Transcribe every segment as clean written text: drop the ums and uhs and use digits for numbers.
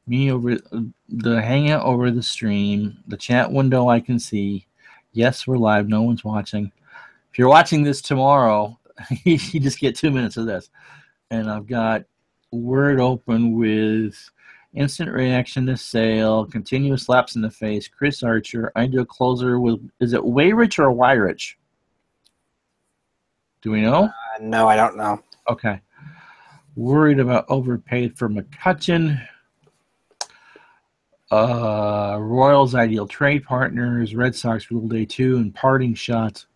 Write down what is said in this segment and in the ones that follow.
Me over the hangout over the stream, the chat window I can see. Yes, we're live. No one's watching. If you're watching this tomorrow, you just get 2 minutes of this. And I've got Word open with instant reaction to sale, continuous slaps in the face, Chris Archer. I do a closer with, is it Wayrich or Wyrich? Do we know? No, I don't know. Okay. Worried about overpaid for McCutcheon. Royals ideal trade partners, Red Sox rule day 2, and parting shots.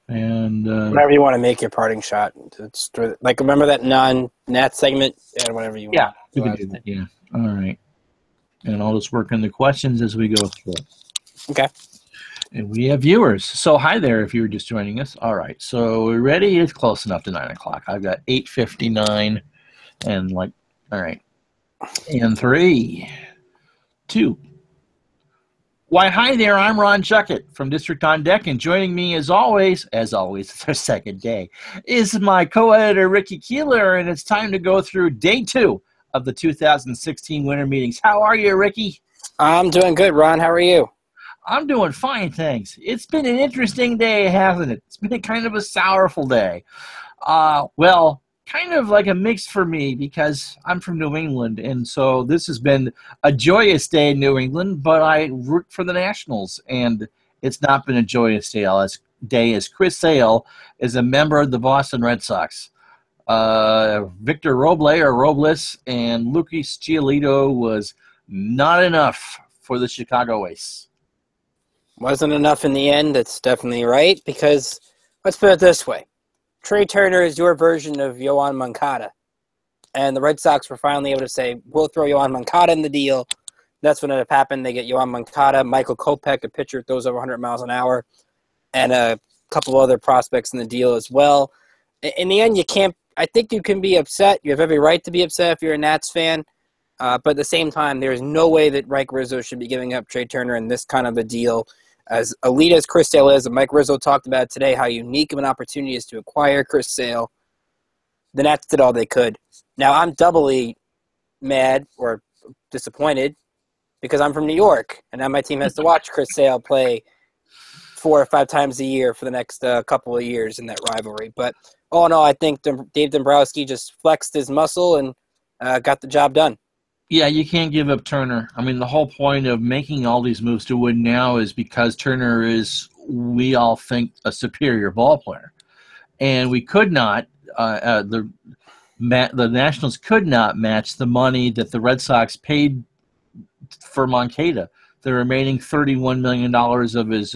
And whatever you want to make your parting shot. It's like, remember that non-Nat segment? And whatever you want. We can do that. Yeah. All right. And I'll just work on the questions as we go through. Okay. And we have viewers. So hi there if you were just joining us. All right. So we're ready. It's close enough to 9 o'clock. I've got 8:59 and all right. And 3, 2. Why, hi there. I'm Ron Juckett from District on Deck, and joining me as always, it's our second day, is my co-editor Ricky Keler, and it's time to go through day 2 of the 2016 winter meetings. How are you, Ricky? I'm doing good, Ron. How are you? I'm doing fine, thanks. It's been an interesting day, hasn't it? It's been kind of a sorrowful day. Kind of like a mix for me because I'm from New England, and so this has been a joyous day in New England, but I root for the Nationals, and it's not been a joyous day as Chris Sale is a member of the Boston Red Sox. Victor Robles and Lucas Giolito was not enough for the Chicago Ace. Wasn't enough in the end, that's definitely right, because let's put it this way. Trey Turner is your version of Yoan Moncada. And the Red Sox were finally able to say, we'll throw Yoan Moncada in the deal. That's what ended up happening. They get Yoan Moncada, Michael Kopech, a pitcher throws over 100 miles an hour, and a couple other prospects in the deal as well. In the end, I think you can be upset. You have every right to be upset if you're a Nats fan. But at the same time, there is no way that Mike Rizzo should be giving up Trey Turner in this kind of a deal. As elite as Chris Sale is, and Mike Rizzo talked about today how unique of an opportunity is to acquire Chris Sale, the Nats did all they could. Now, I'm doubly mad or disappointed because I'm from New York, and now my team has to watch Chris Sale play 4 or 5 times a year for the next couple of years in that rivalry. But all in all, I think Dave Dombrowski just flexed his muscle and got the job done. Yeah, you can't give up Turner. I mean, the whole point of making all these moves to win now is because Turner is, we all think, a superior ball player. And we could not, the Nationals could not match the money that the Red Sox paid for Moncada, the remaining $31 million of his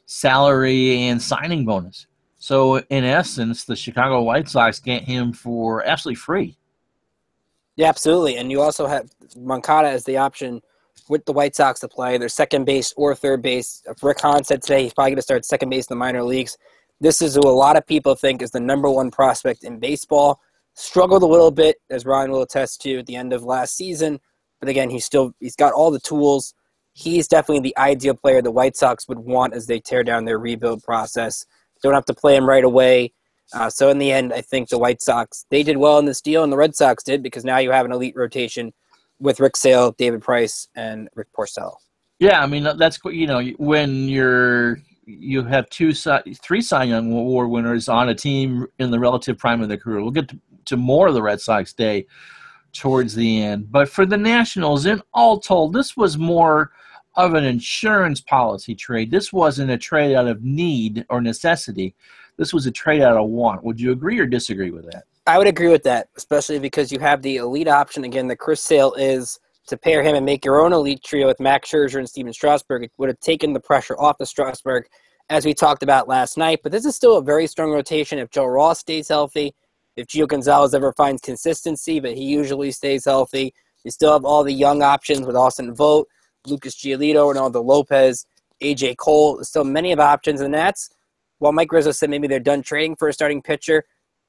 salary and signing bonus. So, in essence, the Chicago White Sox get him for absolutely free. Yeah, absolutely. And you also have Moncada as the option with the White Sox to play their second base or third base. Rick Hahn said today he's probably going to start second base in the minor leagues. This is who a lot of people think is the number 1 prospect in baseball. Struggled a little bit, as Ron will attest to, at the end of last season. But again, he's got all the tools. He's definitely the ideal player the White Sox would want as they tear down their rebuild process. Don't have to play him right away. So in the end, I think the White Sox, they did well in this deal, and the Red Sox did because now you have an elite rotation with Rick Sale, David Price, and Rick Porcello. Yeah, I mean, that's, when you have 3 Cy Young Award winners on a team in the relative prime of their career. We'll get to more of the Red Sox day towards the end. But for the Nationals, in all told, this was more of an insurance policy trade. This wasn't a trade out of need or necessity. This was a trade out of want. Would you agree or disagree with that? I would agree with that, especially because you have the elite option, again, that Chris Sale is, to pair him and make your own elite trio with Max Scherzer and Steven Strasburg. It would have taken the pressure off of Strasburg, as we talked about last night. But this is still a very strong rotation if Joe Ross stays healthy, if Gio Gonzalez ever finds consistency, but he usually stays healthy. You still have all the young options with Austin Vogt, Lucas Giolito, Ronaldo Lopez, A.J. Cole. There's still many of options in that. While Mike Rizzo said maybe they're done trading for a starting pitcher,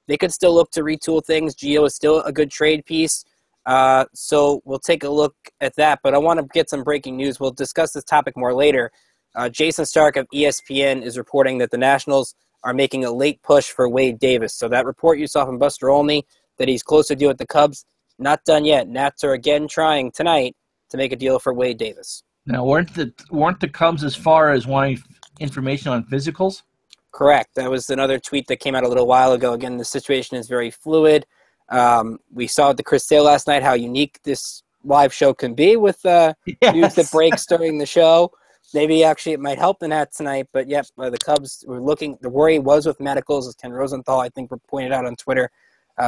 they could still look to retool things. Gio is still a good trade piece. So we'll take a look at that. But I want to get some breaking news. We'll discuss this topic more later. Jason Stark of ESPN is reporting that the Nationals are making a late push for Wade Davis. So that report you saw from Buster Olney, that he's close to deal with the Cubs, not done yet. Nats are again trying tonight to make a deal for Wade Davis. Now, weren't the Cubs as far as wanting information on physicals? Correct. That was another tweet that came out a little while ago. Again, the situation is very fluid. We saw at the Chris Sale last night how unique this live show can be with news that breaks during the show. Maybe actually it might help the Nats tonight, but yep, the Cubs were looking. The worry was with medicals, as Ken Rosenthal, I think, pointed out on Twitter.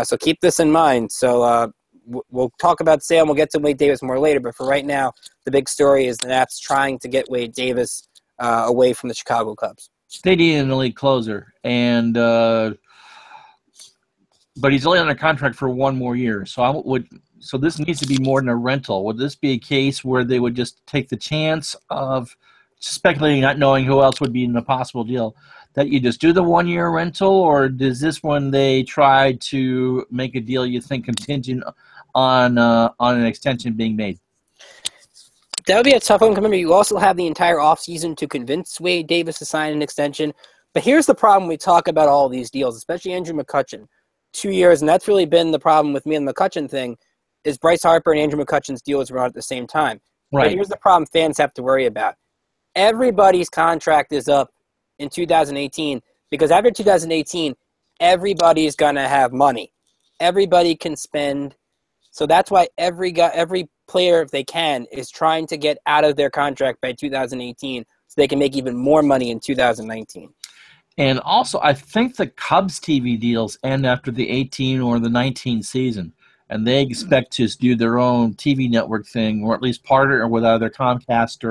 So keep this in mind. So we'll talk about Sale and we'll get to Wade Davis more later. But for right now, the big story is the Nats trying to get Wade Davis away from the Chicago Cubs. They need an elite closer, and but he's only under contract for 1 more year. So this needs to be more than a rental. Would this be a case where they would just take the chance of speculating, not knowing who else would be in a possible deal, that you just do the 1 year rental, or does this one they try to make a deal you think contingent on an extension being made? That would be a tough one. Remember, you also have the entire offseason to convince Wade Davis to sign an extension. But here's the problem we talk about all these deals, especially Andrew McCutchen. 2 years, and that's really been the problem with me and the McCutchen thing, is Bryce Harper and Andrew McCutchen's deals were out at the same time. Right. But here's the problem fans have to worry about. Everybody's contract is up in 2018 because after 2018, everybody's going to have money. Everybody can spend. So that's why every player, if they can, is trying to get out of their contract by 2018 so they can make even more money in 2019. And also, I think the Cubs TV deals end after the 18 or the 19 season, and they expect to do their own TV network thing, or at least partner with either Comcast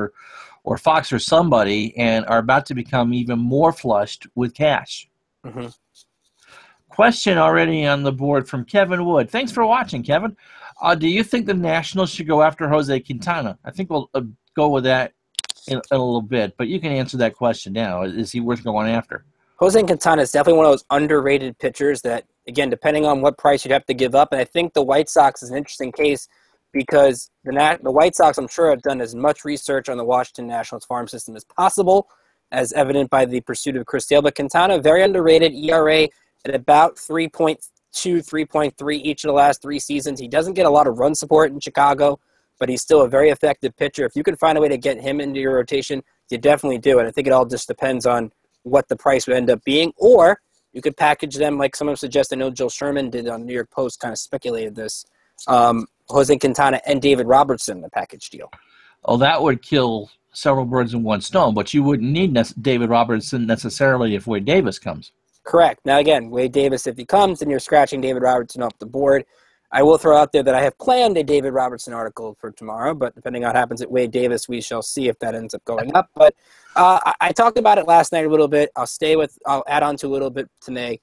or Fox or somebody, and are about to become even more flushed with cash. Mm-hmm. Question already on the board from Kevin Wood. Thanks for watching, Kevin. Do you think the Nationals should go after Jose Quintana? I think we'll go with that in a little bit, but you can answer that question now. Is he worth going after? Jose Quintana is definitely one of those underrated pitchers that, again, depending on what price you'd have to give up, and I think the White Sox is an interesting case because the White Sox, I'm sure, have done as much research on the Washington Nationals farm system as possible, as evident by the pursuit of Chris Sale. But Quintana, very underrated, ERA at about 3.2, 3.3 each of the last 3 seasons. He doesn't get a lot of run support in Chicago, but he's still a very effective pitcher. If you can find a way to get him into your rotation, you definitely do it. I think it all just depends on what the price would end up being, or you could package them like someone suggested. I know Joel Sherman did on New York Post, kind of speculated this. Jose Quintana and David Robertson, the package deal. Oh, that would kill several birds in one stone, but you wouldn't need David Robertson necessarily if Wade Davis comes. Correct. Now, again, Wade Davis, if he comes, then you're scratching David Robertson off the board. I will throw out there that I have planned a David Robertson article for tomorrow, but depending on what happens at Wade Davis, we shall see if that ends up going up. But I talked about it last night a little bit. I'll add on to a little bit tonight.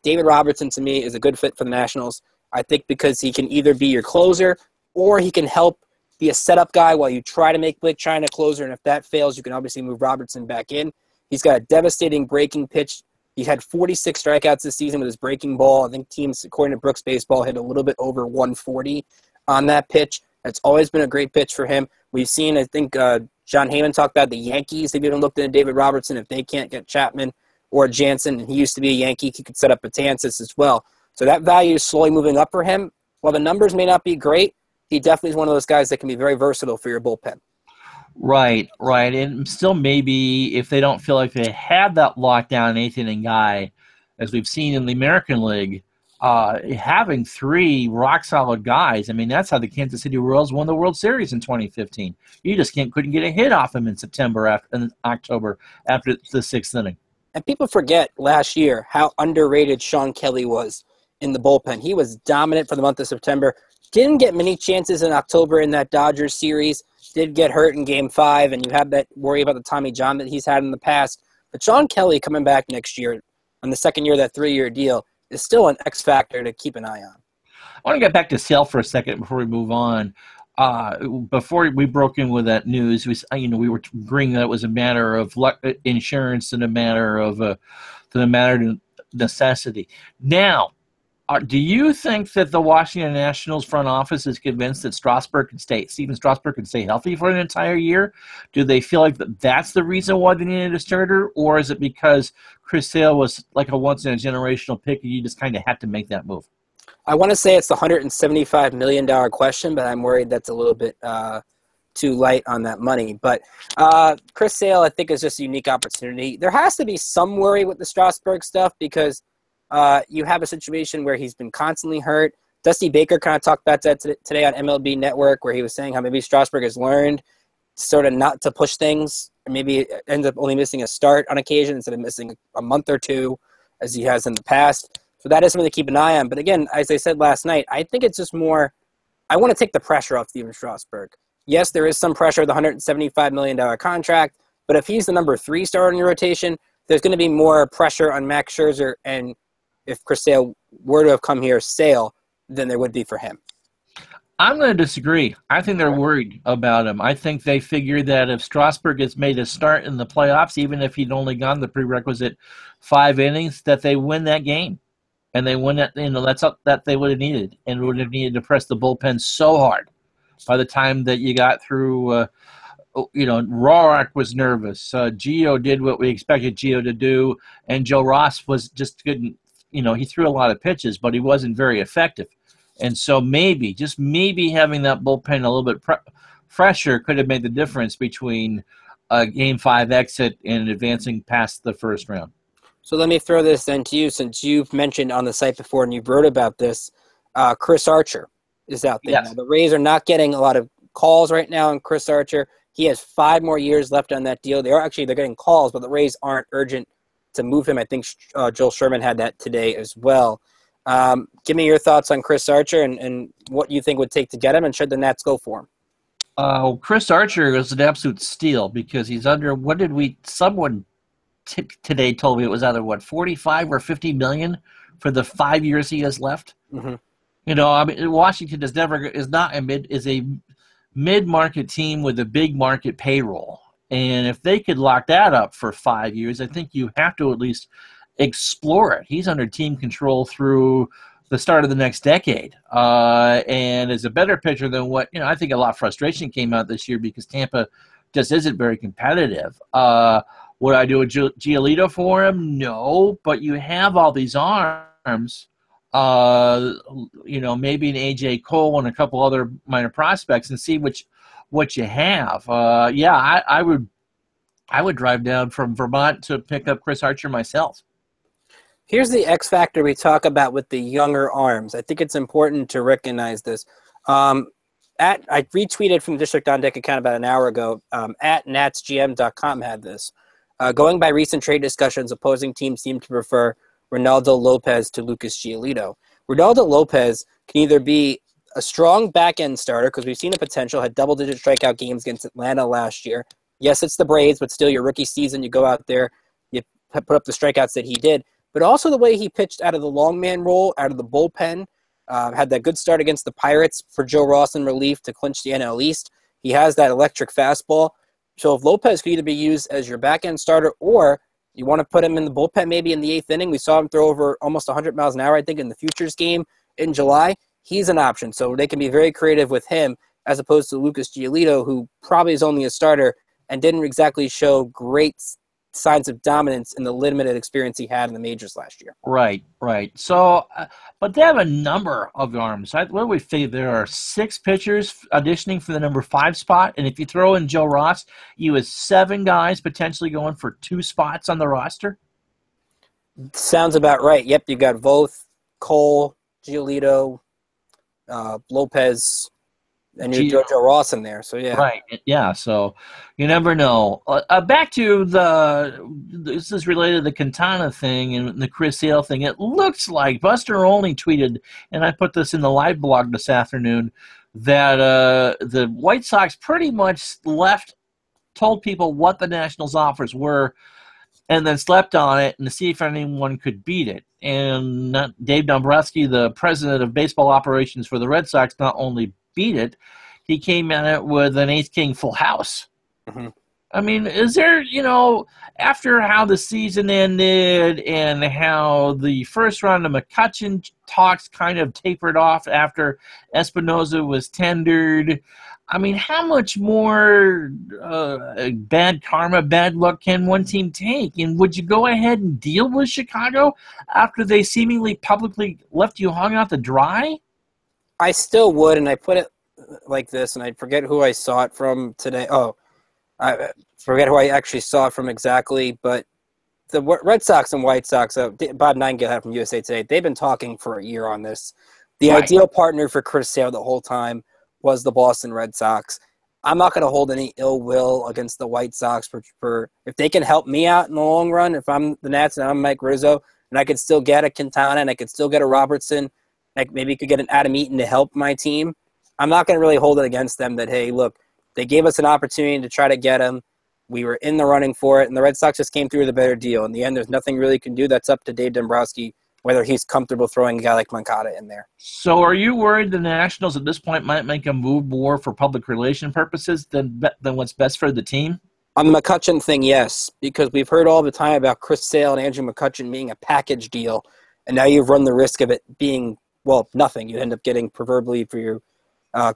David Robertson, to me, is a good fit for the Nationals. I think because he can either be your closer or he can help be a setup guy while you try to make Blake China closer. And if that fails, you can obviously move Robertson back in. He's got a devastating breaking pitch. He had 46 strikeouts this season with his breaking ball. I think teams, according to Brooks Baseball, hit a little bit over 140 on that pitch. That's always been a great pitch for him. We've seen, I think, John Heyman talked about the Yankees. They've even looked into David Robertson. If they can't get Chapman or Jansen, and he used to be a Yankee, he could set up Betances as well. So that value is slowly moving up for him. While the numbers may not be great, he definitely is one of those guys that can be very versatile for your bullpen. Right. And still maybe if they don't feel like they have that lockdown 8th inning guy, as we've seen in the American League, having 3 rock-solid guys, I mean, that's how the Kansas City Royals won the World Series in 2015. You just couldn't get a hit off them in October after the 6th inning. And people forget last year how underrated Sean Kelly was in the bullpen. He was dominant for the month of September. Didn't get many chances in October in that Dodgers series. Did get hurt in Game 5, and you have that worry about the Tommy John that he's had in the past. But Sean Kelly coming back next year on the second year of that 3-year deal is still an X factor to keep an eye on. I want to get back to Sale for a second before we move on. Before we broke in with that news, we were agreeing that it was a matter of insurance and a matter of necessity. Now, do you think that the Washington Nationals front office is convinced that Steven Strasburg can stay healthy for an entire year? Do they feel like that's the reason why they needed a starter, or is it because Chris Sale was like a once-in-a-generational pick and you just kind of had to make that move? I want to say it's the $175 million question, but I'm worried that's a little bit too light on that money. But Chris Sale, I think, is just a unique opportunity. There has to be some worry with the Strasburg stuff because you have a situation where he's been constantly hurt. Dusty Baker kind of talked about that today on MLB Network, where he was saying how maybe Strasburg has learned sort of not to push things, or maybe ends up only missing a start on occasion instead of missing a month or two as he has in the past. So that is something to keep an eye on. But again, as I said last night, I think it's just more, I want to take the pressure off Steven Strasburg. Yes, there is some pressure with the $175 million contract, but if he's the number 3 starter in your rotation, there's going to be more pressure on Max Scherzer, and if Chris Sale were to have come here, Sale, than there would be for him. I'm going to disagree. I think they're worried about him. I think they figure that if Strasburg has made a start in the playoffs, even if he'd only gone the prerequisite 5 innings, that they win that game. And they win that, that's up that they would have needed, and would have needed to press the bullpen so hard by the time that you got through. Roark was nervous. Gio did what we expected Gio to do, and Joe Ross was just couldn't. He threw a lot of pitches, but he wasn't very effective. And so maybe, just maybe, having that bullpen a little bit fresher could have made the difference between a Game 5 exit and advancing past the first round. So let me throw this then to you, since you've mentioned on the site before and you've wrote about this. Chris Archer is out there. Yes. Now, the Rays are not getting a lot of calls right now on Chris Archer. He has 5 more years left on that deal. They're getting calls, but the Rays aren't urgent to move him. I think Joel Sherman had that today as well. Give me your thoughts on Chris Archer and what you think would take to get him, and should the Nats go for him? Chris Archer is an absolute steal because he's under, someone today told me it was either 45 or 50 million for the 5 years he has left. Mm-hmm. Washington is a mid-market team with a big market payroll. And if they could lock that up for 5 years, I think you have to at least explore it. He's under team control through the start of the next decade, and is a better pitcher than what, I think a lot of frustration came out this year because Tampa just isn't very competitive. Would I do a Giolito for him? No, but you have all these arms, maybe an A.J. Cole and a couple other minor prospects, and see what you have. I would drive down from Vermont to pick up Chris Archer myself. Here's the X factor we talk about with the younger arms. I think it's important to recognize this. I retweeted from the District on Deck account about an hour ago. At natsgm.com had this. Going by recent trade discussions, opposing teams seem to prefer Ronaldo Lopez to Lucas Giolito. Ronaldo Lopez can either be a strong back-end starter, because we've seen the potential, had double-digit strikeout games against Atlanta last year. Yes, it's the Braves, but still your rookie season, you go out there, you put up the strikeouts that he did. But also the way he pitched out of the long man role, out of the bullpen, had that good start against the Pirates for Joe Ross in relief to clinch the NL East. He has that electric fastball. So if Lopez could either be used as your back-end starter, or you want to put him in the bullpen maybe in the 8th inning. We saw him throw over almost 100 miles an hour, I think, in the Futures game in July. He's an option. So they can be very creative with him as opposed to Lucas Giolito, who probably is only a starter and didn't exactly show great signs of dominance in the limited experience he had in the majors last year. Right. So, but they have a number of arms. What do we say? There are 6 pitchers auditioning for the number 5 spot, and if you throw in Joe Ross, you have 7 guys potentially going for 2 spots on the roster. Sounds about right. Yep, you got Voth, Cole, Giolito, Lopez, and you throw Joe Ross in there. So yeah, right. Yeah. So you never know. Back to this is related to the Quintana thing and the Chris Sale thing. It looks like Buster Olney tweeted, and I put this in the live blog this afternoon, that the White Sox pretty much told people what the Nationals' offers were, and then slept on it and to see if anyone could beat it. And Dave Dombrowski, the president of baseball operations for the Red Sox, not only beat it, he came at it with an ace-king full house. Mm-hmm. I mean, is there, after how the season ended and how the first round of McCutchen talks kind of tapered off after Espinoza was tendered, I mean, how much more bad karma, bad luck can one team take? And would you go ahead and deal with Chicago after they seemingly publicly left you hung out to dry? I still would, and I put it like this, and I forget who I saw it from today. Oh, I forget who I actually saw it from exactly, but the Red Sox and White Sox, Bob Nightingale had from USA Today, they've been talking for a year on this. The ideal partner for Chris Sale the whole time was the Boston Red Sox. I'm not going to hold any ill will against the White Sox for if they can help me out in the long run. If I'm the Nats and I'm Mike Rizzo, and I could still get a Quintana and I could still get a Robertson, like maybe could get an Adam Eaton to help my team. I'm not going to really hold it against them that, hey, look, they gave us an opportunity to try to get him. We were in the running for it, and the Red Sox just came through with a better deal. In the end, there's nothing really you can do. That's up to Dave Dombrowski, whether he's comfortable throwing a guy like Moncada in there. So are you worried the Nationals at this point might make a move more for public relation purposes than what's best for the team? On the McCutchen thing, yes, because we've heard all the time about Chris Sale and Andrew McCutchen being a package deal, and now you've run the risk of it being, well, nothing. You end up getting proverbially for your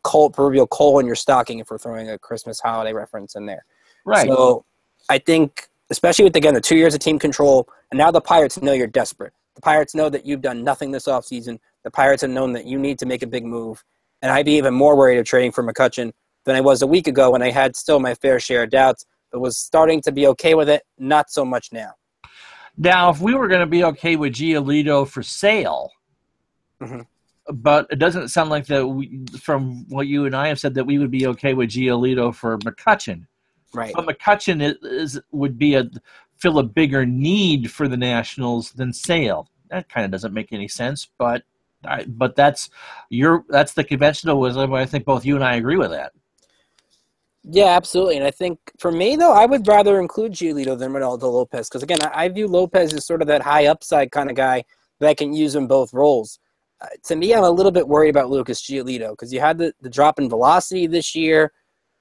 proverbial coal in your stocking if we're throwing a Christmas holiday reference in there. Right. So I think, especially with, again, the 2 years of team control, and now the Pirates know you're desperate. The Pirates know that you've done nothing this offseason. The Pirates have known that you need to make a big move. And I'd be even more worried of trading for McCutchen than I was a week ago when I had still my fair share of doubts, but was starting to be okay with it, not so much now. Now, if we were going to be okay with Giolito for Sale, but it doesn't sound like that from what you and I have said that we would be okay with Giolito for McCutchen. Right. But McCutchen would fill a bigger need for the Nationals than Sale. That kind of doesn't make any sense, but that's the conventional wisdom. I think both you and I agree with that. Yeah, absolutely. And I think for me, though, I would rather include Giolito than Ronaldo Lopez because, again, I view Lopez as sort of that high upside kind of guy that can use in both roles. To me, I'm a little bit worried about Lucas Giolito because you had the drop in velocity this year.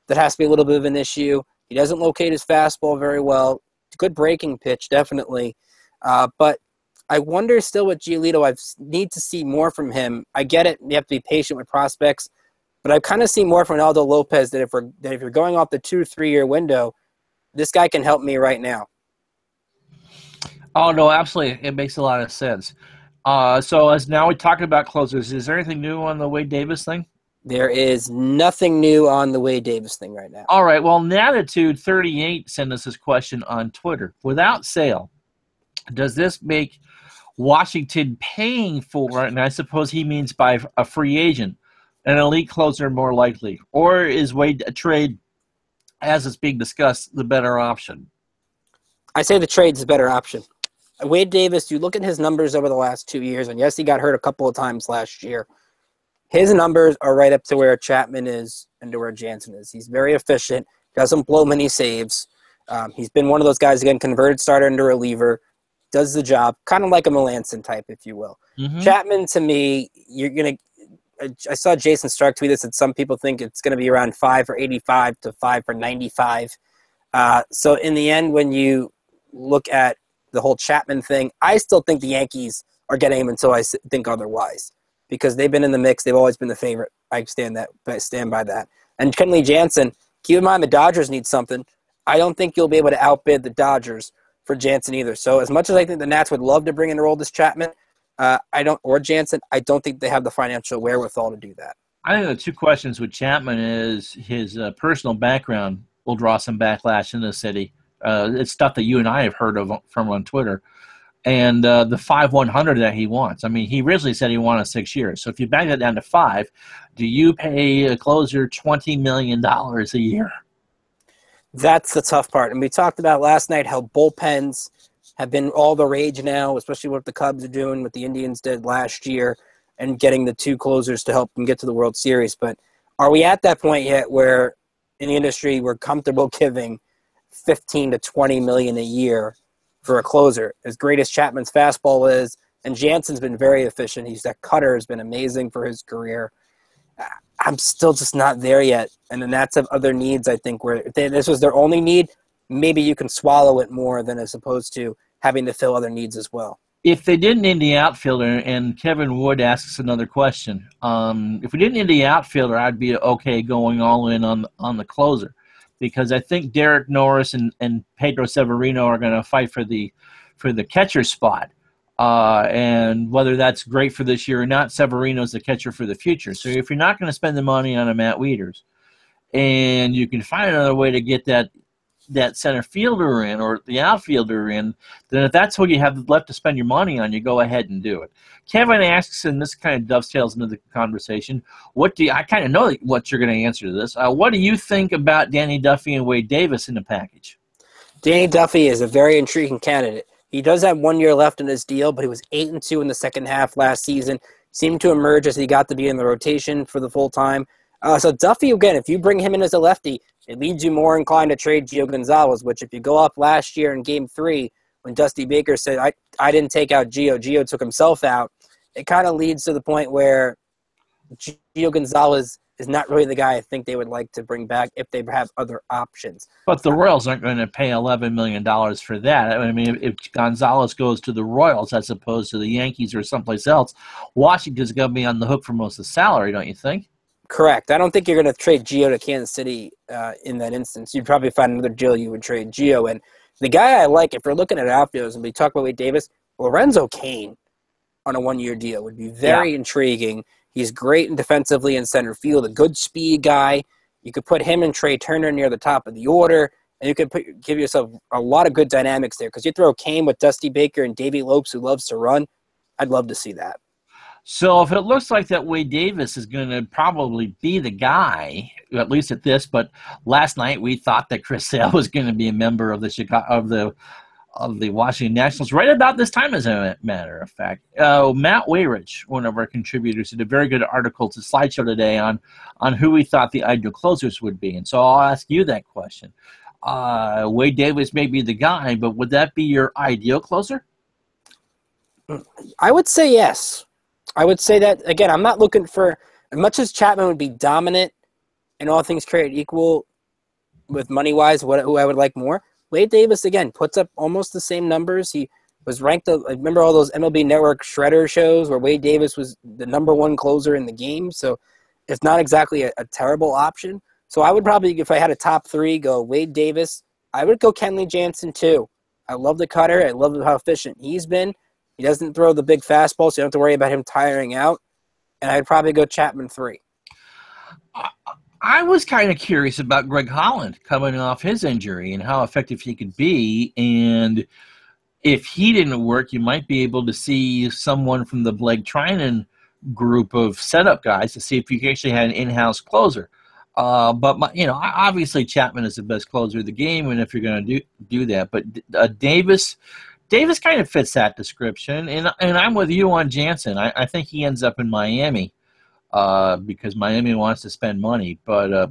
That has to be a little bit of an issue. He doesn't locate his fastball very well. Good breaking pitch, definitely. But I wonder still with Giolito, I need to see more from him. I get it. You have to be patient with prospects. But I kind of see more from Ronaldo Lopez that if you're going off the 2-3 year window, this guy can help me right now. Oh, no, absolutely. It makes a lot of sense. So as now we're talking about closers, is there anything new on the Wade Davis thing? There is nothing new on the Wade Davis thing right now. All right. Well, Natitude38 sent us this question on Twitter. Without Sale, does this make Washington paying for, and I suppose he means by a free agent, an elite closer more likely? Or is Wade a trade, as it's being discussed, the better option? I say the trade's the better option. Wade Davis, you look at his numbers over the last 2 years, and yes, he got hurt a couple of times last year. His numbers are right up to where Chapman is and to where Jansen is. He's very efficient, doesn't blow many saves. He's been one of those guys, again, converted starter into reliever, does the job, kind of like a Melanson type, if you will. Mm-hmm. Chapman, to me, I saw Jason Stark tweet this that some people think it's going to be around 5 for 85 to 5 for 95. So in the end, when you look at the whole Chapman thing, I still think the Yankees are getting him until I think otherwise. Because they've been in the mix. They've always been the favorite. I stand by that. And Kenley Jansen, keep in mind the Dodgers need something. I don't think you'll be able to outbid the Dodgers for Jansen either. So as much as I think the Nats would love to bring in Aroldis Chapman, or Jansen, I don't think they have the financial wherewithal to do that. I think the two questions with Chapman is his personal background will draw some backlash in the city. It's stuff that you and I have heard of from on Twitter. And the 5/100 that he wants. I mean, he originally said he wanted 6 years. So if you back that down to 5, do you pay a closer $20 million a year? That's the tough part. And we talked about last night how bullpens have been all the rage now, especially what the Cubs are doing, what the Indians did last year, and getting the 2 closers to help them get to the World Series. But are we at that point yet where in the industry we're comfortable giving $15 to $20 million a year for a closer? As great as Chapman's fastball is, and Jansen's been very efficient. That cutter has been amazing for his career. I'm still just not there yet. And the Nats have other needs, I think, where if this was their only need, maybe you can swallow it more than as opposed to having to fill other needs as well. If they didn't need the outfielder, and Kevin Wood asks another question, if we didn't need the outfielder, I'd be okay going all in on the closer, because I think Derek Norris and Pedro Severino are going to fight for the catcher spot. And whether that's great for this year or not, Severino's the catcher for the future. So if you're not going to spend the money on a Matt Wieters, and you can find another way to get that center fielder in or the outfielder in, then if that's what you have left to spend your money on, you go ahead and do it. Kevin asks, and this kind of dovetails into the conversation, I kind of know what you're going to answer to this. What do you think about Danny Duffy and Wade Davis in the package? Danny Duffy is a very intriguing candidate. He does have 1 year left in his deal, but he was 8-2 in the second half last season. Seemed to emerge as he got to be in the rotation for the full time. So Duffy, again, if you bring him in as a lefty, it leads you more inclined to trade Gio Gonzalez, which if you go up last year in Game 3, when Dusty Baker said, I didn't take out Gio took himself out, it kind of leads to the point where Gio Gonzalez is not really the guy I think they would like to bring back if they have other options. But the Royals aren't going to pay $11 million for that. I mean, if Gonzalez goes to the Royals as opposed to the Yankees or someplace else, Washington's going to be on the hook for most of the salary, don't you think? Correct. I don't think you're going to trade Gio to Kansas City in that instance. You'd probably find another deal you would trade Gio. And the guy I like, if we're looking at outfielders and we talk about Wade Davis, Lorenzo Cain on a 1 year deal would be very intriguing. He's great in defensively in center field, a good speed guy. You could put him and Trey Turner near the top of the order, and you could give yourself a lot of good dynamics there. Because you throw Cain with Dusty Baker and Davey Lopes, who loves to run, I'd love to see that. So if it looks like that Wade Davis is going to probably be the guy, at least at this, but last night we thought that Chris Sale was going to be a member of the Washington Nationals right about this time, as a matter of fact. Matt Wayrich, one of our contributors, did a very good article to Slideshow today on who we thought the ideal closers would be. And so I'll ask you that question. Wade Davis may be the guy, but would that be your ideal closer? I would say yes. I would say that, again, I'm not looking for – as much as Chapman would be dominant and all things created equal with money-wise, who I would like more, Wade Davis, again, puts up almost the same numbers. He was ranked – I remember all those MLB Network shredder shows where Wade Davis was the number one closer in the game, so it's not exactly a terrible option. So I would probably, if I had a top three, go Wade Davis. I would go Kenley Jansen too. I love the cutter. I love how efficient he's been. He doesn't throw the big fastball, so you don't have to worry about him tiring out. And I'd probably go Chapman 3. I was kind of curious about Greg Holland coming off his injury and how effective he could be. And if he didn't work, you might be able to see someone from the Blake Trinan group of setup guys to see if you actually had an in-house closer. But obviously Chapman is the best closer of the game, and if you're going to do that, but Davis kind of fits that description, and I'm with you on Jansen. I think he ends up in Miami because Miami wants to spend money. But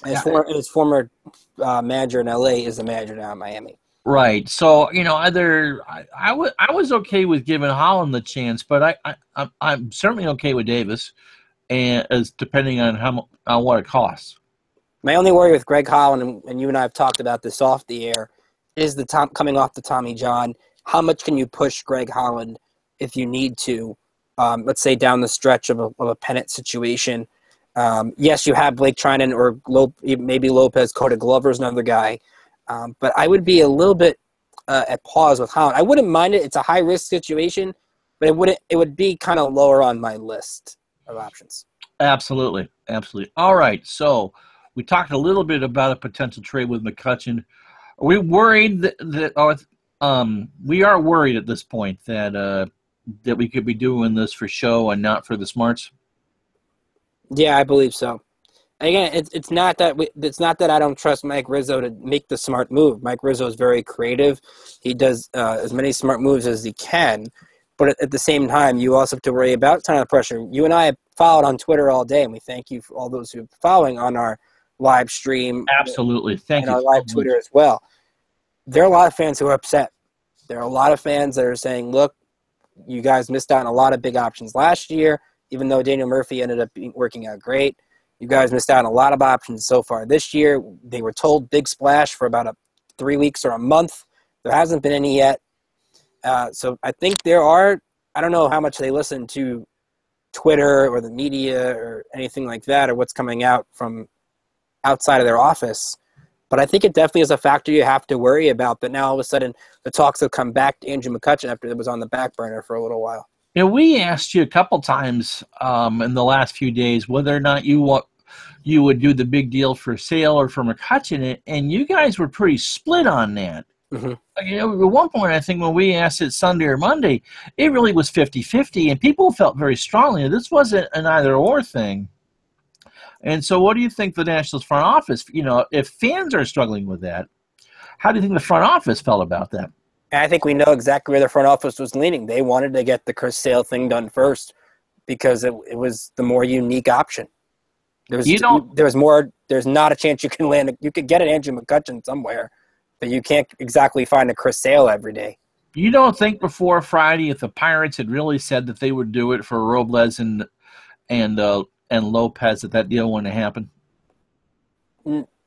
his former manager in LA is the manager now in Miami. Right. So I was okay with giving Holland the chance, but I'm certainly okay with Davis, and as depending on what it costs. My only worry with Greg Holland, and you and I have talked about this off the air, is coming off the Tommy John. How much can you push Greg Holland if you need to? Let's say down the stretch of a pennant situation. Yes, you have Blake Trinan or maybe Lopez. Cota Glover's another guy. But I would be a little bit at pause with Holland. I wouldn't mind it. It's a high-risk situation, but it would be kind of lower on my list of options. Absolutely. All right, so we talked a little bit about a potential trade with McCutchen. Are we worried we are worried at this point that we could be doing this for show and not for the smarts? Yeah, I believe so. Again, it's not that I don't trust Mike Rizzo to make the smart move. Mike Rizzo is very creative. He does as many smart moves as he can. But at the same time, you also have to worry about ton of pressure. You and I have followed on Twitter all day, and we thank you for all those who are following on our live stream. Absolutely. Thank you. And our live Twitter as well. There are a lot of fans who are upset. There are a lot of fans that are saying, look, you guys missed out on a lot of big options last year, even though Daniel Murphy ended up working out great. You guys missed out on a lot of options so far this year. They were told big splash for about 3 weeks or a month. There hasn't been any yet. So I think there are, I don't know how much they listen to Twitter or the media or anything like that, or what's coming out from outside of their office. But I think it definitely is a factor you have to worry about. But now all of a sudden, the talks have come back to Andrew McCutchen after it was on the back burner for a little while. We asked you a couple times in the last few days whether or not you would do the big deal for Sale or for McCutchen, and you guys were pretty split on that. Mm-hmm. At one point, I think when we asked it Sunday or Monday, it really was 50-50, and people felt very strongly this wasn't an either-or thing. And so what do you think the Nationals front office, if fans are struggling with that, how do you think the front office felt about that? And I think we know exactly where the front office was leaning. They wanted to get the Chris Sale thing done first because it was the more unique option. There's not a chance you can land. You could get an Andrew McCutchen somewhere, but you can't exactly find a Chris Sale every day. You don't think before Friday, if the Pirates had really said that they would do it for Robles and Lopez, that deal wouldn't have happened?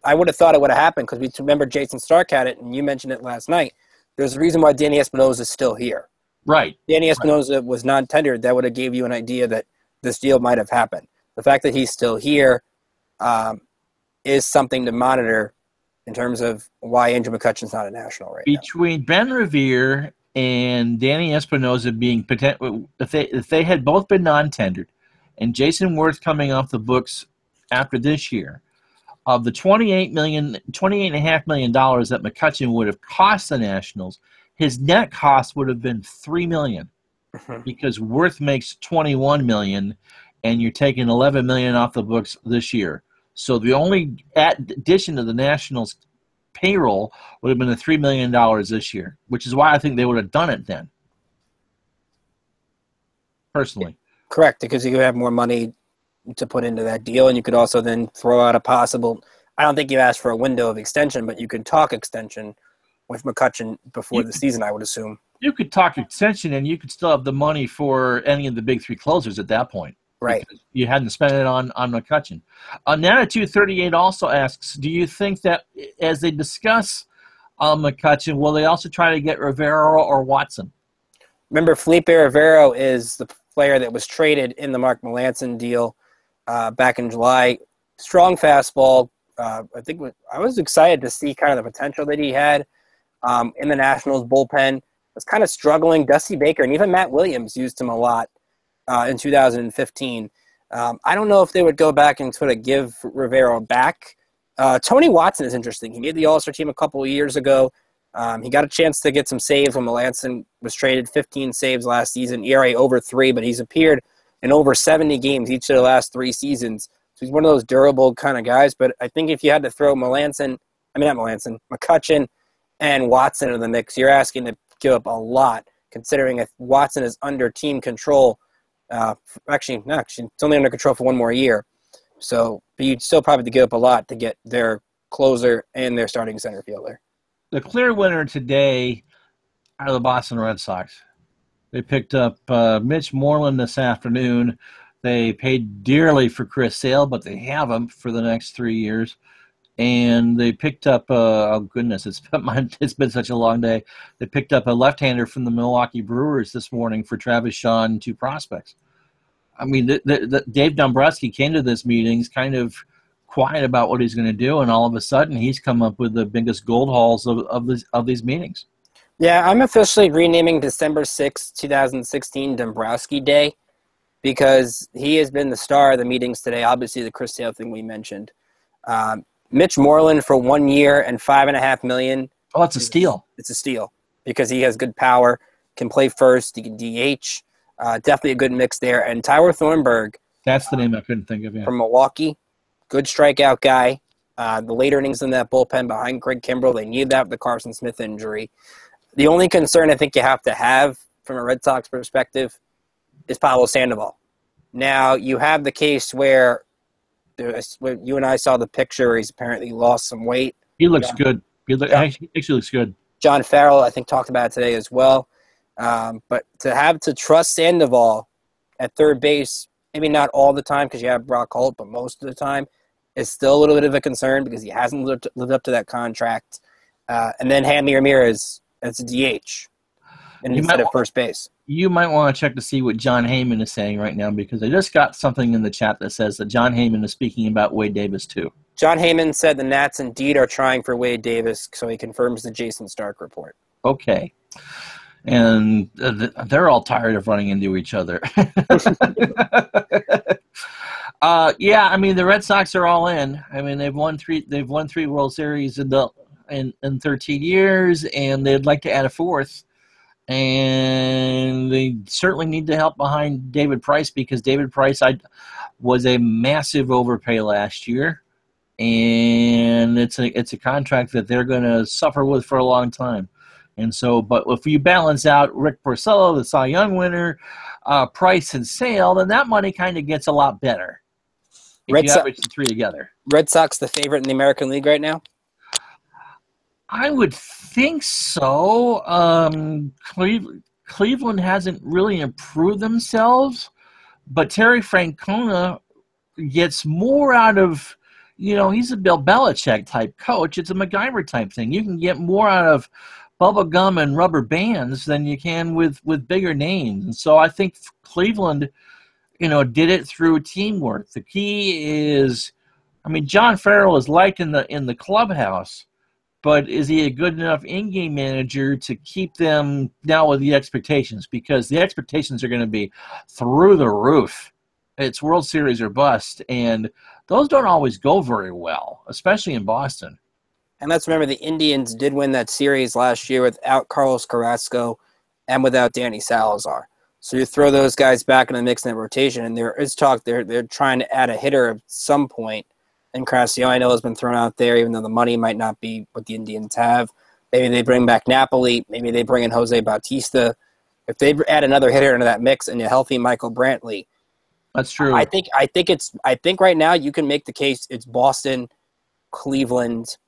I would have thought it would have happened because we remember Jason Stark had it, and you mentioned it last night. There's a reason why Danny Espinosa is still here. Right. Danny Espinosa was non-tendered. That would have gave you an idea that this deal might have happened. The fact that he's still here is something to monitor in terms of why Andrew McCutchen's not a National right now. Between Ben Revere and Danny Espinosa being potential, if they had both been non-tendered, and Jason Worth coming off the books after this year, of the $28.5 million that McCutchen would have cost the Nationals, his net cost would have been $3 million, because Worth makes $21 million, and you're taking $11 million off the books this year. So the only addition to the Nationals' payroll would have been the $3 million this year, which is why I think they would have done it then. Personally. Correct, because you could have more money to put into that deal, and you could also then throw out a possible – I don't think you asked for a window of extension, but you could talk extension with McCutchen before the season, I would assume. You could talk extension, and you could still have the money for any of the big three closers at that point. Right. You hadn't spent it on McCutchen. Nana 238 also asks, do you think that as they discuss McCutchen, will they also try to get Rivero or Watson? Remember, Felipe Rivero is the player that was traded in the Mark Melancon deal back in July. Strong fastball. I was excited to see kind of the potential that he had in the Nationals bullpen. Was kind of struggling. Dusty Baker and even Matt Williams used him a lot in 2015. I don't know if they would go back and sort of give Rivero back. Tony Watson is interesting. He made the All-Star team a couple of years ago. He got a chance to get some saves when Melancon was traded, 15 saves last season, ERA over 3, but he's appeared in over 70 games each of the last 3 seasons. So he's one of those durable kind of guys, but I think if you had to throw McCutchen and Watson in the mix, you're asking to give up a lot, considering if Watson is under team control. Actually, it's only under control for 1 more year. So, but you'd still probably have to give up a lot to get their closer and their starting center fielder. The clear winner today are the Boston Red Sox. They picked up Mitch Moreland this afternoon. They paid dearly for Chris Sale, but they have him for the next 3 years. And they picked up, it's been such a long day. They picked up a left-hander from the Milwaukee Brewers this morning for Travis Shaw and 2 prospects. I mean, Dave Dombrowski came to this meeting kind of quiet about what he's going to do, and all of a sudden he's come up with the biggest gold hauls of these meetings. Yeah, I'm officially renaming December 6, 2016 Dombrowski Day because he has been the star of the meetings today. Obviously, the Chris Sale thing we mentioned. Mitch Moreland for 1 year and $5.5 million. Oh, it's a steal. It's a steal because he has good power, can play first, he can DH. Definitely a good mix there. And Tyler Thornburg. That's the name I couldn't think of. Yeah. From Milwaukee. Good strikeout guy. The later innings in that bullpen behind Greg Kimbrell, they needed that with the Carson Smith injury. The only concern I think you have to have from a Red Sox perspective is Pablo Sandoval. Now, you have the case where you and I saw the picture where he's apparently lost some weight. He looks good. He actually looks good. John Farrell, I think, talked about it today as well. But to trust Sandoval at third base, maybe not all the time because you have Brock Holt, but most of the time, is still a little bit of a concern because he hasn't lived up to that contract. And then Hanley Ramirez as a DH. instead of first base. You might want to check to see what John Heyman is saying right now, because I just got something in the chat that says that John Heyman is speaking about Wade Davis too. John Heyman said the Nats indeed are trying for Wade Davis, so he confirms the Jason Stark report. Okay. And they're all tired of running into each other. Yeah, I mean, the Red Sox are all in. I mean, they've won three World Series in 13 years, and they'd like to add a fourth. And they certainly need to help behind David Price, because David Price was a massive overpay last year, and it's a contract that they're going to suffer with for a long time. And so, but if you balance out Rick Porcello, the Cy Young winner, Price and Sale, then that money kind of gets a lot better if you average the three together. Red Sox the favorite in the American League right now? I would think so. Cleveland hasn't really improved themselves, but Terry Francona gets more out of, he's a Bill Belichick type coach. It's a MacGyver type thing. You can get more out of bubble gum and rubber bands than you can with bigger names. And so I think Cleveland, did it through teamwork. The key is, John Farrell is liked in the clubhouse, but is he a good enough in-game manager to keep them down with the expectations? Because the expectations are going to be through the roof. It's World Series or bust, and those don't always go very well, especially in Boston. And let's remember the Indians did win that series last year without Carlos Carrasco and without Danny Salazar. So you throw those guys back in the mix in that rotation, and there is talk they're trying to add a hitter at some point. And Carrasco, I know, has been thrown out there, even though the money might not be what the Indians have. Maybe they bring back Napoli. Maybe they bring in Jose Bautista. If they add another hitter into that mix and a healthy Michael Brantley, that's true. I think right now you can make the case it's Boston, Cleveland,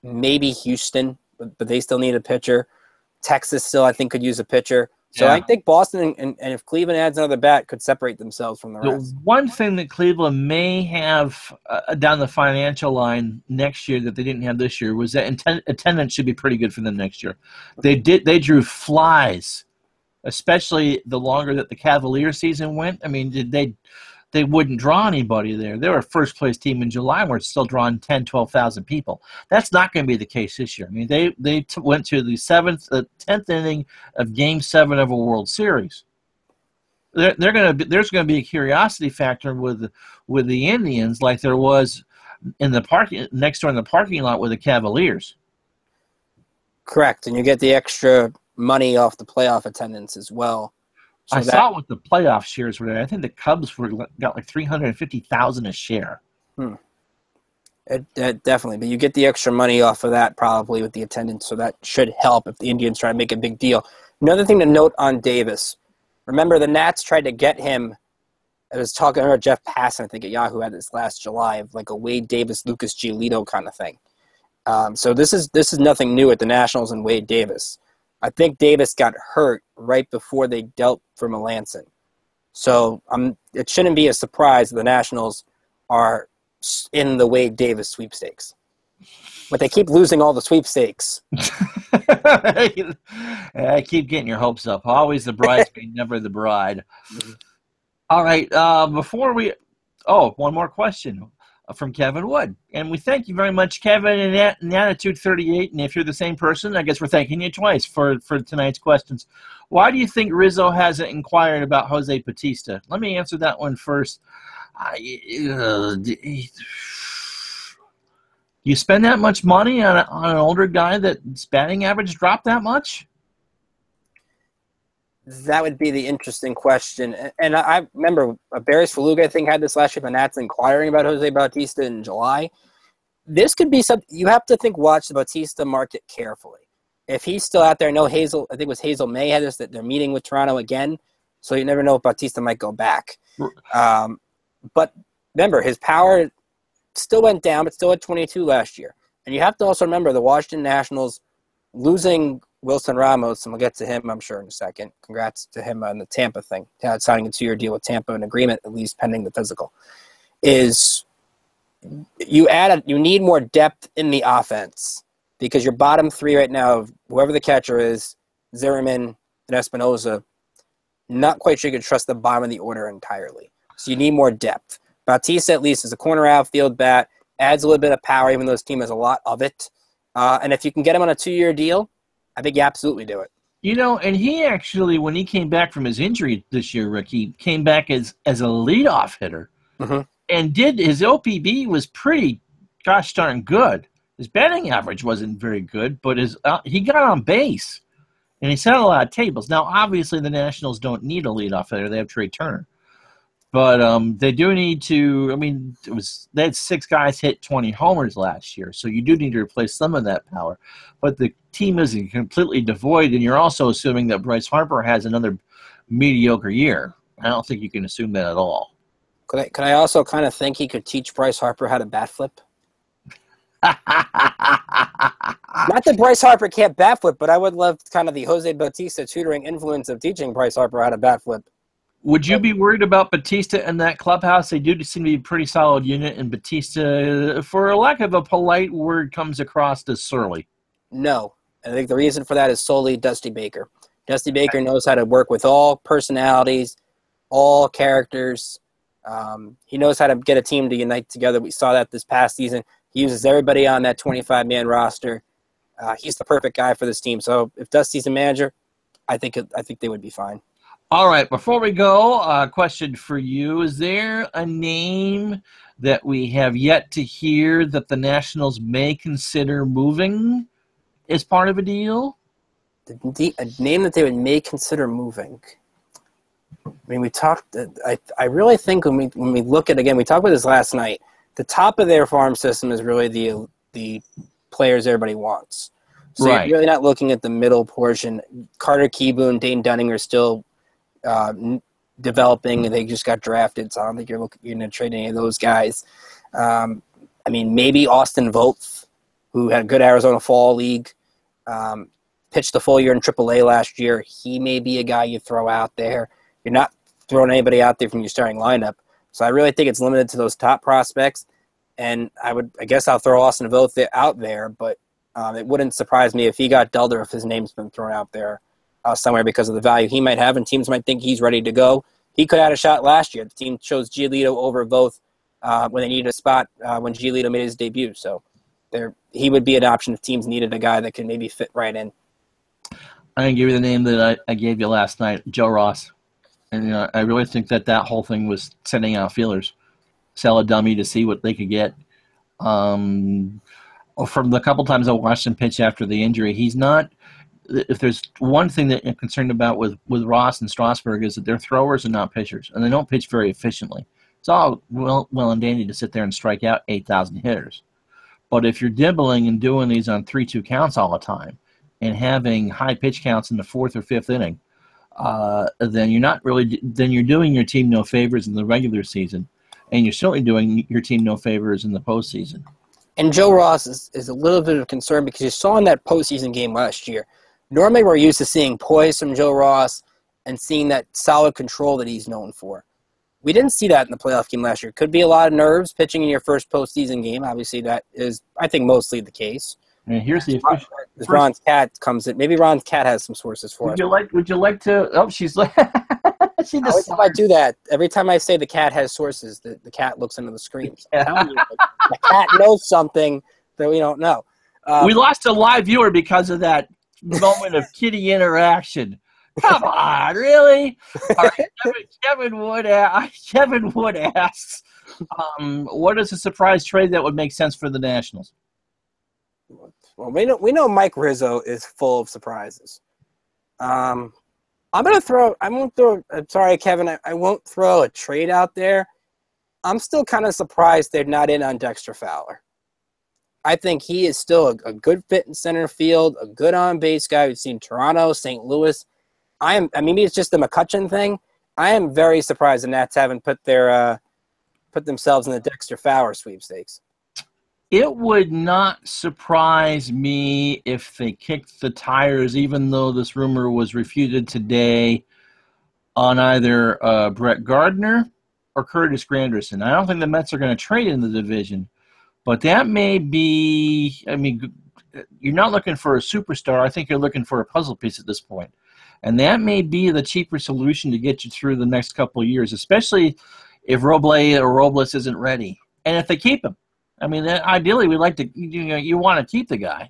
maybe Houston, but they still need a pitcher. Texas still, I think, could use a pitcher. So yeah. I think Boston and if Cleveland adds another bat, could separate themselves from the rest. The one thing that Cleveland may have down the financial line next year that they didn't have this year was that attendance should be pretty good for them next year. They drew flies, especially the longer that the Cavalier season went. They wouldn't draw anybody there. They were a first-place team in July. We're still drawing 10, 12,000 people. That's not going to be the case this year. They went to the 10th inning of Game 7 of a World Series. There's going to be a curiosity factor with the Indians, like there was in the next door in the parking lot with the Cavaliers. Correct, and you get the extra money off the playoff attendance as well. So I saw what the playoff shares were. I think the Cubs got like $350,000 a share. Definitely, but you get the extra money off of that probably with the attendance, so that should help if the Indians try to make a big deal. Another thing to note on Davis, remember the Nats tried to get him. I was talking to Jeff Passan, I think at Yahoo, had this last July of like a Wade Davis, Lucas Giolito kind of thing. So this is nothing new at the Nationals and Wade Davis. I think Davis got hurt right before they dealt for Melanson. So it shouldn't be a surprise that the Nationals are in the Wade Davis sweepstakes. But they keep losing all the sweepstakes. I keep getting your hopes up. Always the bridesmaid, never the bride. Mm-hmm. All right. One more question from Kevin Wood. And we thank you very much, Kevin, and Attitude 38. And if you're the same person, I guess we're thanking you twice for tonight's questions. Why do you think Rizzo hasn't inquired about Jose Bautista? Let me answer that one first. You spend that much money on an older guy that's batting average dropped that much? That would be the interesting question. And I remember Barris Faluga, I think, had this last year, the Nats inquiring about Jose Bautista in July. This could be something you have to watch the Bautista market carefully. If he's still out there, I think it was Hazel May had this, that they're meeting with Toronto again, so you never know if Bautista might go back. But remember, his power still went down, but still at 22 last year. And you have to also remember the Washington Nationals losing Wilson Ramos, and we'll get to him, I'm sure, in a second. Congrats to him on the Tampa thing, signing a 2-year deal with Tampa, an agreement, at least pending the physical, is you need more depth in the offense because your bottom three right now, whoever the catcher is, Zimmerman, and Espinoza, not quite sure you could trust the bottom of the order entirely. So you need more depth. Bautista, at least, is a corner outfield bat, adds a little bit of power, even though his team has a lot of it. And if you can get him on a 2-year deal, I think you absolutely do it. And he actually, when he came back from his injury this year, Rick, he came back as a leadoff hitter. Mm-hmm. And his OPB was pretty gosh darn good. His batting average wasn't very good, but he got on base, and he set a lot of tables. Now, obviously, the Nationals don't need a leadoff hitter. They have Trey Turner. But they do need to. I mean, they had 6 guys hit 20 homers last year, so you do need to replace some of that power. But the team isn't completely devoid, and you're also assuming that Bryce Harper has another mediocre year. I don't think you can assume that at all. Could I also kind of think he could teach Bryce Harper how to bat flip? Not that Bryce Harper can't bat flip, but I would love kind of the Jose Bautista tutoring influence of teaching Bryce Harper how to bat flip. Would you be worried about Bautista in that clubhouse? They do seem to be a pretty solid unit, and Bautista, for lack of a polite word, comes across as surly. No. I think the reason for that is solely Dusty Baker. Dusty Baker knows how to work with all personalities, all characters. He knows how to get a team to unite together. We saw that this past season. He uses everybody on that 25-man roster. He's the perfect guy for this team. So if Dusty's a manager, I think they would be fine. All right, before we go, a question for you. Is there a name that we have yet to hear that the Nationals may consider moving as part of a deal? A name that they may consider moving. I mean, we talked. I really think when we look at, again, we talked about this last night. The top of their farm system is really the players everybody wants. So right. You're really not looking at the middle portion. Carter Kieboom, Dane Dunning are still developing, and they just got drafted. So I don't think you're going to trade any of those guys. I mean, maybe Austin Voth, who had a good Arizona Fall League, pitched the full year in AAA last year. He may be a guy you throw out there. You're not throwing anybody out there from your starting lineup. So I really think it's limited to those top prospects. And I guess I'll throw Austin Voth out there, but it wouldn't surprise me if he got dealt or if his name's been thrown out there somewhere because of the value he might have, and teams might think he's ready to go. He could have had a shot last year. The team chose Giolito over Voth when they needed a spot when Giolito made his debut. So he would be an option if teams needed a guy that could maybe fit right in. I'm going to give you the name that I gave you last night, Joe Ross. And I really think that whole thing was sending out feelers, sell a dummy to see what they could get. From the couple times I watched him pitch after the injury, he's not. If there's one thing that I'm concerned about with Ross and Strasburg is that they're throwers and not pitchers, and they don't pitch very efficiently. It's all well and dandy to sit there and strike out 8,000 hitters. But if you're dibbling and doing these on 3-2 counts all the time and having high pitch counts in the 4th or 5th inning, then you're doing your team no favors in the regular season, and you're certainly doing your team no favors in the postseason. And Joe Ross is a little bit of a concern because you saw in that postseason game last year, normally we're used to seeing poise from Joe Ross and seeing that solid control that he's known for. We didn't see that in the playoff game last year. Could be a lot of nerves pitching in your first postseason game. Obviously, that is, I think, mostly the case. And here's the official. Ron's cat comes in. Maybe Ron's cat has some sources for us. Would you like to? Oh, she's like. Every time I do that, every time I say the cat has sources, the cat looks into the screen. I'm telling you, the cat knows something that we don't know. We lost a live viewer because of that moment of kitty interaction. Come on, really? All right, Kevin Wood asks, what is a surprise trade that would make sense for the Nationals? Well, we know Mike Rizzo is full of surprises. I'm sorry, Kevin, I won't throw a trade out there. I'm still kind of surprised they're not in on Dexter Fowler. I think he is still a good fit in center field, a good on-base guy. We've seen Toronto, St. Louis. Maybe it's just the McCutchen thing. I am very surprised the Nats haven't put themselves in the Dexter Fowler sweepstakes. It would not surprise me if they kicked the tires, even though this rumor was refuted today, on either Brett Gardner or Curtis Granderson. I don't think the Mets are going to trade in the division, but that may be – you're not looking for a superstar. I think you're looking for a puzzle piece at this point. And that may be the cheaper solution to get you through the next couple of years, especially if Robles isn't ready. And if they keep him. I mean, ideally, we like to, you want to keep the guy.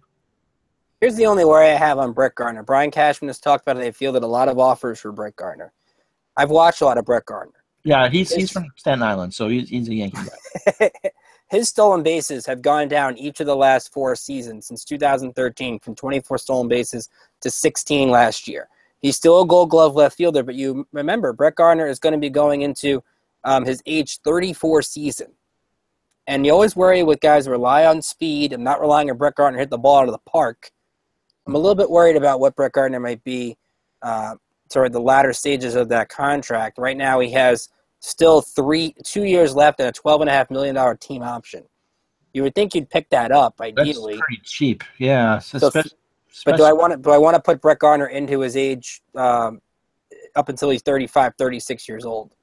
Here's the only worry I have on Brett Gardner. Brian Cashman has talked about it. They fielded a lot of offers for Brett Gardner. I've watched a lot of Brett Gardner. Yeah, he's from Staten Island, so he's a Yankee guy. His stolen bases have gone down each of the last 4 seasons since 2013, from 24 stolen bases to 16 last year. He's still a Gold Glove left fielder, but you remember, Brett Gardner is going to be going into his age 34 season. And you always worry with guys who rely on speed and not relying on Brett Gardner to hit the ball out of the park. I'm a little bit worried about what Brett Gardner might be toward the latter stages of that contract. Right now he has still 2 years left and a $12.5 million team option. You would think you'd pick that up ideally. That's pretty cheap, yeah. But do I want to put Brett Gardner into his age up until he's 35, 36 years old?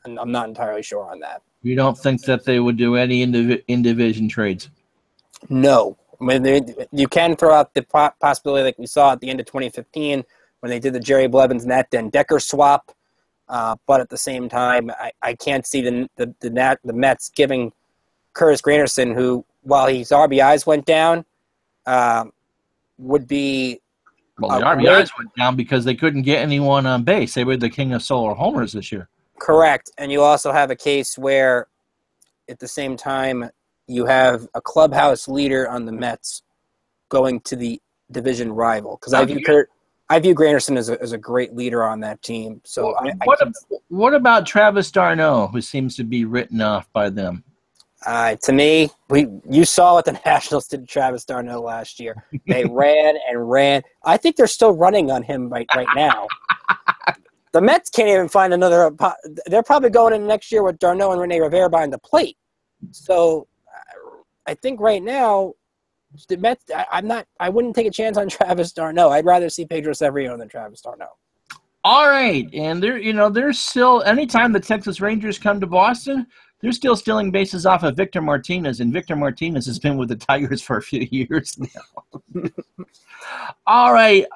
I'm not entirely sure on that. You don't think that they would do any in-division trades? No. I mean, you can throw out the possibility like we saw at the end of 2015 when they did the Jerry Blevins and that Den Decker swap. But at the same time, I can't see the Mets giving Curtis Granderson, who, while his RBIs went down, would be... Well, the RBIs went down because they couldn't get anyone on base. They were the king of solar homers this year. Correct. And you also have a case where, at the same time, you have a clubhouse leader on the Mets going to the division rival. Because I view Granderson as a great leader on that team. So what about Travis d'Arnaud, who seems to be written off by them? To me, you saw what the Nationals did to Travis d'Arnaud last year. They ran and ran. I think they're still running on him right now. The Mets can't even find another. They're probably going in next year with d'Arnaud and Rene Rivera behind the plate. So I think right now, the Mets. I wouldn't take a chance on Travis d'Arnaud. I'd rather see Pedro Severino than Travis d'Arnaud. All right, and there's still, anytime the Texas Rangers come to Boston, they're still stealing bases off of Victor Martinez, and Victor Martinez has been with the Tigers for a few years now. All right,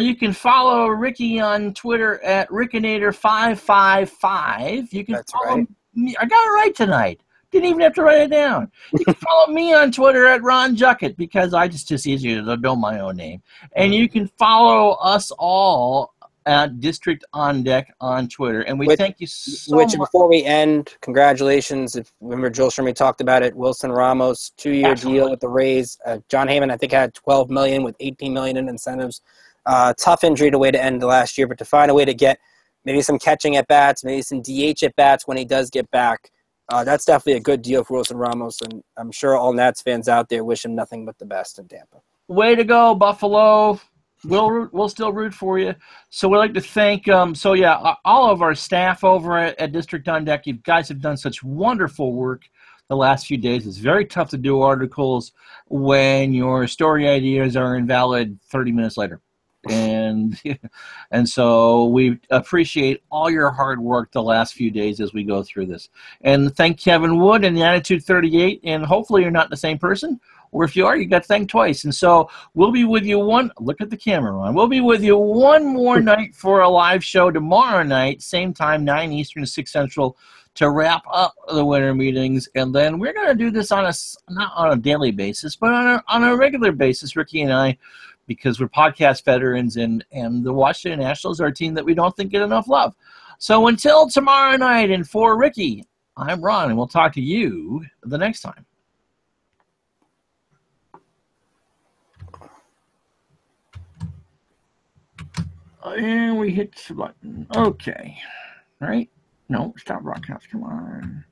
you can follow Ricky on Twitter at Rickinator555. You can follow me. I got it right tonight. Didn't even have to write it down. You can follow me on Twitter at Ron Juckett, because it's just easier to know my own name. And you can follow us all at District on Deck on Twitter. And we thank you so much. Before we end, congratulations. Remember Joel Sherman talked about it. Wilson Ramos, 2-year deal with the Rays. John Heyman, I think, had $12 million with $18 million in incentives. Tough injury to way to end the last year, but to find a way to get maybe some catching at bats, maybe some DH at bats when he does get back. That's definitely a good deal for Wilson Ramos, and I'm sure all Nats fans out there wish him nothing but the best in Tampa. Way to go, Buffalo. We'll still root for you. So we'd like to thank all of our staff over at District on Deck. You guys have done such wonderful work the last few days. It's very tough to do articles when your story ideas are invalid 30 minutes later. And so we appreciate all your hard work the last few days as we go through this. And thank Kevin Wood and the Attitude 38. And hopefully you're not the same person. Or if you are, you got thanked twice. And so we'll be with you look at the camera, Ron. We'll be with you one more night for a live show tomorrow night, same time, 9 Eastern, 6 Central, to wrap up the winter meetings. And then we're going to do this not on a daily basis, but on a regular basis, Ricky and I, because we're podcast veterans, and the Washington Nationals are a team that we don't think get enough love. So until tomorrow night, and for Ricky, I'm Ron, and we'll talk to you the next time. And we hit the button. Okay. All right. No, stop broadcast. Come on.